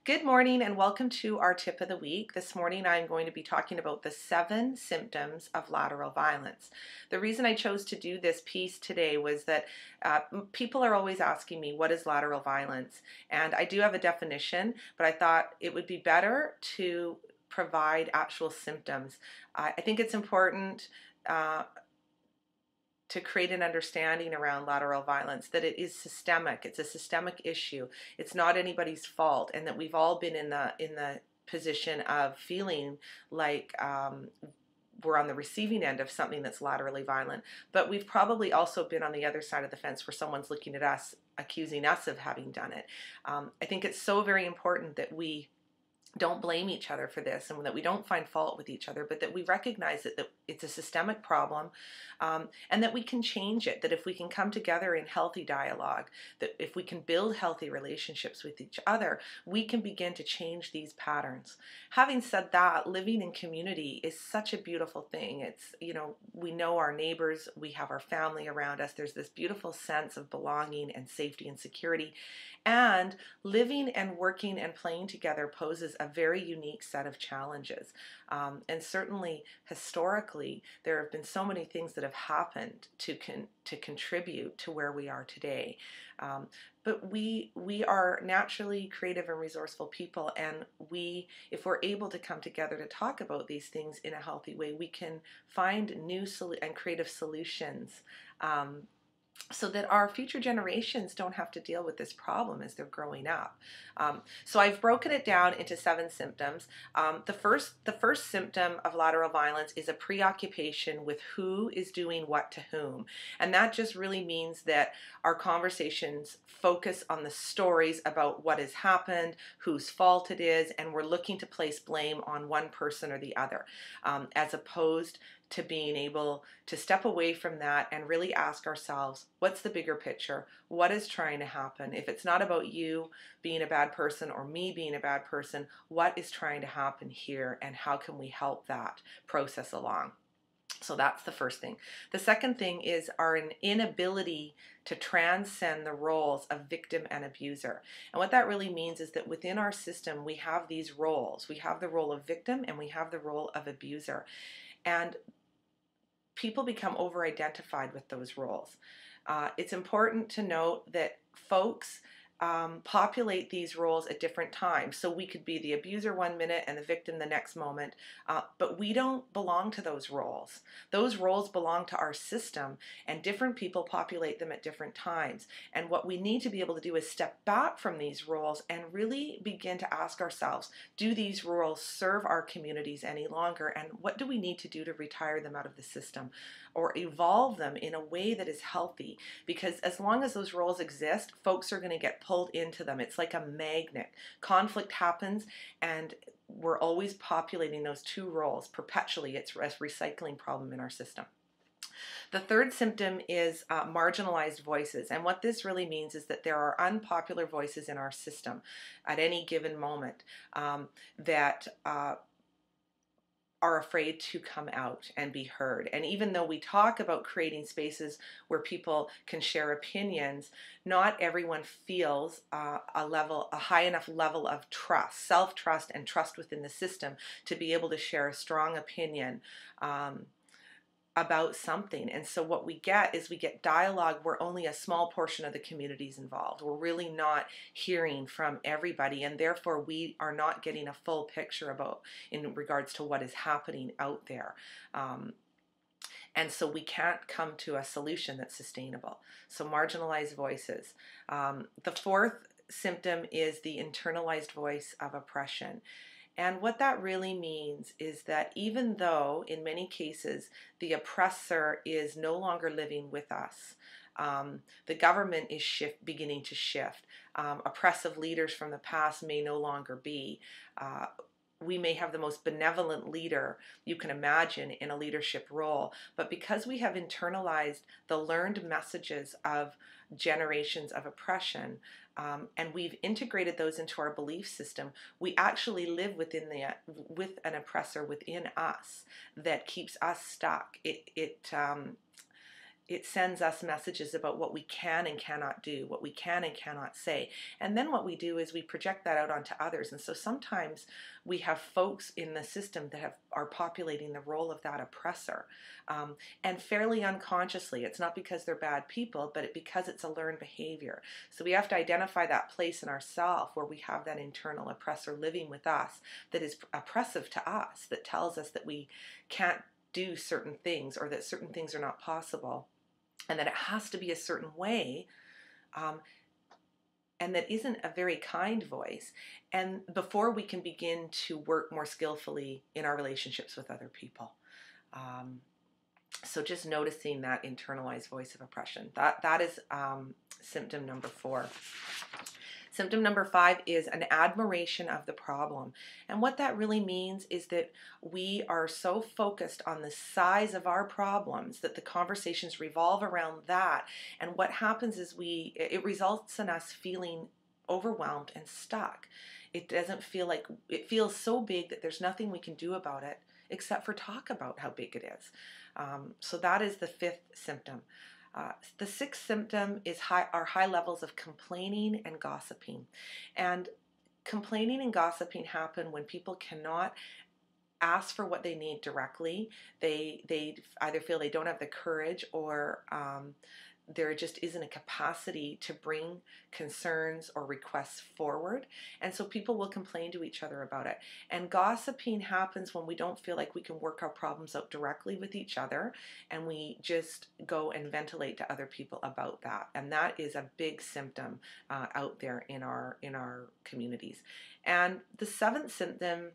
Good morning and welcome to our tip of the week. This morning I'm going to be talking about the 7 symptoms of lateral violence. The reason I chose to do this piece today was that people are always asking me, what is lateral violence? And I do have a definition, but I thought it would be better to provide actual symptoms. I think it's important to create an understanding around lateral violence, that it is systemic. It's a systemic issue. It's not anybody's fault, and that we've all been in the position of feeling like we're on the receiving end of something that's laterally violent. But we've probably also been on the other side of the fence where someone's looking at us, accusing us of having done it. I think it's so very important that we don't blame each other for this, and that we don't find fault with each other, but that we recognize that it's a systemic problem, and that we can change it, that if we can come together in healthy dialogue, that if we can build healthy relationships with each other, we can begin to change these patterns. Having said that, living in community is such a beautiful thing. It's, we know our neighbors, we have our family around us, there's this beautiful sense of belonging and safety and security, and living and working and playing together poses a very unique set of challenges. And certainly historically, there have been so many things that have happened to contribute to where we are today. But we are naturally creative and resourceful people, and if we're able to come together to talk about these things in a healthy way, we can find new and creative solutions, so that our future generations don't have to deal with this problem as they're growing up. So I've broken it down into 7 symptoms. The first symptom of lateral violence is a preoccupation with who is doing what to whom. And that just really means that our conversations focus on the stories about what has happened, whose fault it is, and we're looking to place blame on one person or the other, as opposed to being able to step away from that and really ask ourselves, what's the bigger picture? What is trying to happen? If it's not about you being a bad person or me being a bad person, what is trying to happen here, and how can we help that process along? So that's the first thing. The second thing is our inability to transcend the roles of victim and abuser. And what that really means is that within our system, we have these roles. We have the role of victim and we have the role of abuser. And people become over-identified with those roles. It's important to note that folks populate these roles at different times. So we could be the abuser one minute and the victim the next moment, but we don't belong to those roles. Those roles belong to our system, and different people populate them at different times. And what we need to be able to do is step back from these roles and really begin to ask ourselves, do these roles serve our communities any longer, and what do we need to do to retire them out of the system or evolve them in a way that is healthy? Because as long as those roles exist, folks are going to get pulled into them. It's like a magnet. Conflict happens, and we're always populating those two roles perpetually. It's a recycling problem in our system. The third symptom is marginalized voices. And what this really means is that there are unpopular voices in our system at any given moment that are afraid to come out and be heard. And even though we talk about creating spaces where people can share opinions, not everyone feels a high enough level of trust, self-trust and trust within the system to be able to share a strong opinion about something. And so what we get is we get dialogue where only a small portion of the community is involved. We're really not hearing from everybody, and therefore we are not getting a full picture in regards to what is happening out there. And so we can't come to a solution that's sustainable. So marginalized voices. The fourth symptom is the internalized voice of oppression. And what that really means is that even though in many cases the oppressor is no longer living with us, the government is beginning to shift. Oppressive leaders from the past may no longer be. We may have the most benevolent leader you can imagine in a leadership role, but because we have internalized the learned messages of generations of oppression, and we've integrated those into our belief system, we actually live with an oppressor within us that keeps us stuck. it sends us messages about what we can and cannot do, what we can and cannot say. And then what we do is we project that out onto others. And so sometimes we have folks in the system that are populating the role of that oppressor, and fairly unconsciously. It's not because they're bad people, but because it's a learned behavior. So we have to identify that place in ourselves where we have that internal oppressor living with us that is oppressive to us, that tells us that we can't do certain things or that certain things are not possible, and that it has to be a certain way, and that isn't a very kind voice. And before we can begin to work more skillfully in our relationships with other people. So just noticing that internalized voice of oppression. That is symptom number 4. Symptom number 5 is an admiration of the problem. And what that really means is that we are so focused on the size of our problems that the conversations revolve around that. And what happens is it results in us feeling overwhelmed and stuck. It doesn't feel like, it feels so big that there's nothing we can do about it except for talk about how big it is. So that is the 5th symptom. The 6th symptom is high levels of complaining and gossiping. And complaining and gossiping happen when people cannot ask for what they need directly. They either feel they don't have the courage, or there just isn't a capacity to bring concerns or requests forward. And so people will complain to each other about it. And gossiping happens when we don't feel like we can work our problems out directly with each other, and we just go and ventilate to other people about that. And that is a big symptom out there in our communities. And the 7th symptom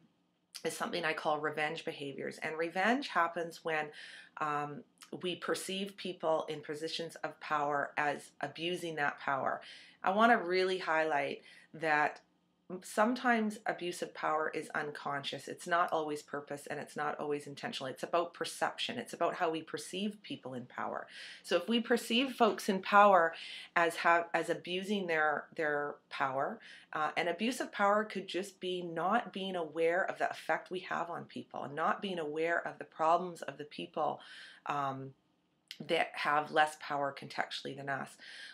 is something I call revenge behaviors. And revenge happens when we perceive people in positions of power as abusing that power. I want to really highlight that sometimes abuse of power is unconscious. It's not always purpose, and it's not always intentional. It's about perception. It's about how we perceive people in power. So if we perceive folks in power as abusing their power, and abuse of power could just be not being aware of the effect we have on people, and not being aware of the problems of the people that have less power contextually than us.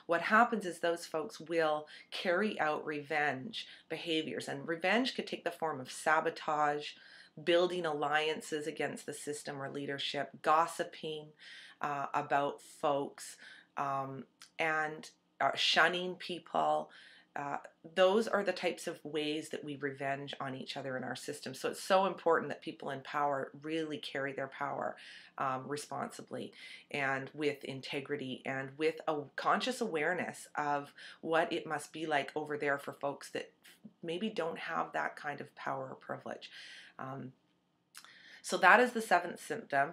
What happens is those folks will carry out revenge behaviors, and revenge could take the form of sabotage, building alliances against the system or leadership, gossiping about folks, and shunning people. Those are the types of ways that we revenge on each other in our system. So it's so important that people in power really carry their power responsibly and with integrity and with a conscious awareness of what it must be like over there for folks that maybe don't have that kind of power or privilege. So that is the 7th symptom.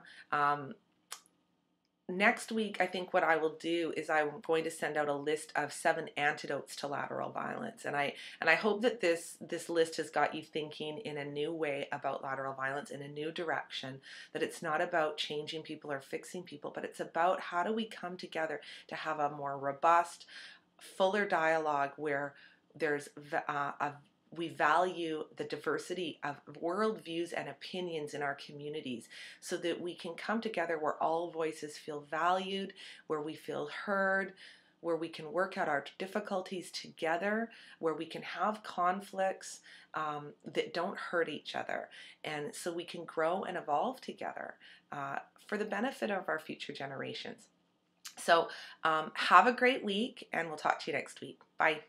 Next week, I think what I will do is I'm going to send out a list of 7 antidotes to lateral violence, and I hope that this list has got you thinking in a new way about lateral violence, in a new direction. That it's not about changing people or fixing people, but it's about how do we come together to have a more robust, fuller dialogue where there's we value the diversity of worldviews and opinions in our communities, so that we can come together where all voices feel valued, where we feel heard, where we can work out our difficulties together, where we can have conflicts that don't hurt each other, and so we can grow and evolve together for the benefit of our future generations. So have a great week, and we'll talk to you next week. Bye.